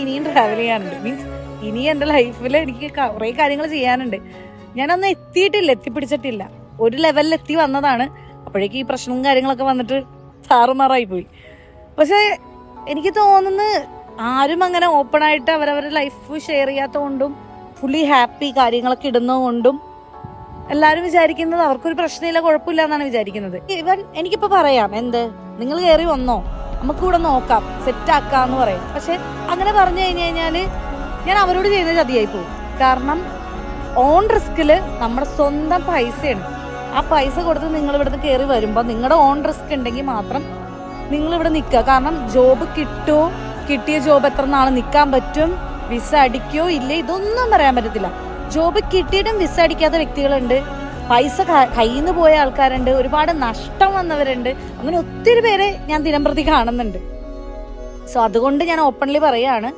ഇനിയും ട്രാവൽ ചെയ്യാനുണ്ട്. മീൻസ് ഇനി എൻ്റെ ലൈഫിൽ എനിക്ക് കുറേ കാര്യങ്ങൾ ചെയ്യാനുണ്ട്. ഞാനൊന്നും എത്തിപ്പിടിച്ചിട്ടില്ല. ഒരു ലെവലിൽ എത്തി വന്നതാണ്. അപ്പോഴേക്കും ഈ പ്രശ്നവും കാര്യങ്ങളൊക്കെ വന്നിട്ട് താറുമാറായി പോയി. പക്ഷെ എനിക്ക് തോന്നുന്നു ആരും അങ്ങനെ ഓപ്പണായിട്ട് അവരവരുടെ ലൈഫ് ഷെയർ ചെയ്യാത്തതുകൊണ്ടും ഫുള്ളി ഹാപ്പി കാര്യങ്ങളൊക്കെ ഇടുന്നതുകൊണ്ടും എല്ലാവരും വിചാരിക്കുന്നത് അവർക്കൊരു പ്രശ്നമില്ല, കുഴപ്പമില്ല എന്നാണ് വിചാരിക്കുന്നത്. ഇവൻ എനിക്കിപ്പോൾ പറയാം, എന്ത് നിങ്ങൾ കയറി വന്നോ, നമുക്ക് കൂടെ നോക്കാം, സെറ്റാക്കാന്ന് പറയാം. പക്ഷെ അങ്ങനെ പറഞ്ഞു കഴിഞ്ഞാൽ ഞാൻ അവരോട് ചെയ്യുന്ന ചതിയായി പോകും. കാരണം ഓൺ റിസ്കിൽ നമ്മുടെ സ്വന്തം പൈസയാണ്. ആ പൈസ കൊടുത്ത് നിങ്ങൾ ഇവിടുന്ന് കയറി വരുമ്പോൾ നിങ്ങളുടെ ഓൺ റിസ്ക് ഉണ്ടെങ്കിൽ മാത്രം നിങ്ങളിവിടെ നിൽക്കുക. കാരണം ജോബ് കിട്ടുമോ, കിട്ടിയ ജോബ് എത്ര നാൾ നിൽക്കാൻ പറ്റും, വിസ അടിക്കോ ഇല്ലേ, ഇതൊന്നും പറയാൻ പറ്റത്തില്ല. ജോബ് കിട്ടിയിട്ടും വിസ അടിക്കാത്ത വ്യക്തികളുണ്ട്, പൈസ കയ്യിൽ നിന്ന് പോയ ആൾക്കാരുണ്ട്, ഒരുപാട് നഷ്ടം വന്നവരുണ്ട്. അങ്ങനെ ഒത്തിരി പേരെ ഞാൻ ദിനംപ്രതി കാണുന്നുണ്ട്. സോ അതുകൊണ്ട് ഞാൻ ഓപ്പൺലി പറയാണ്,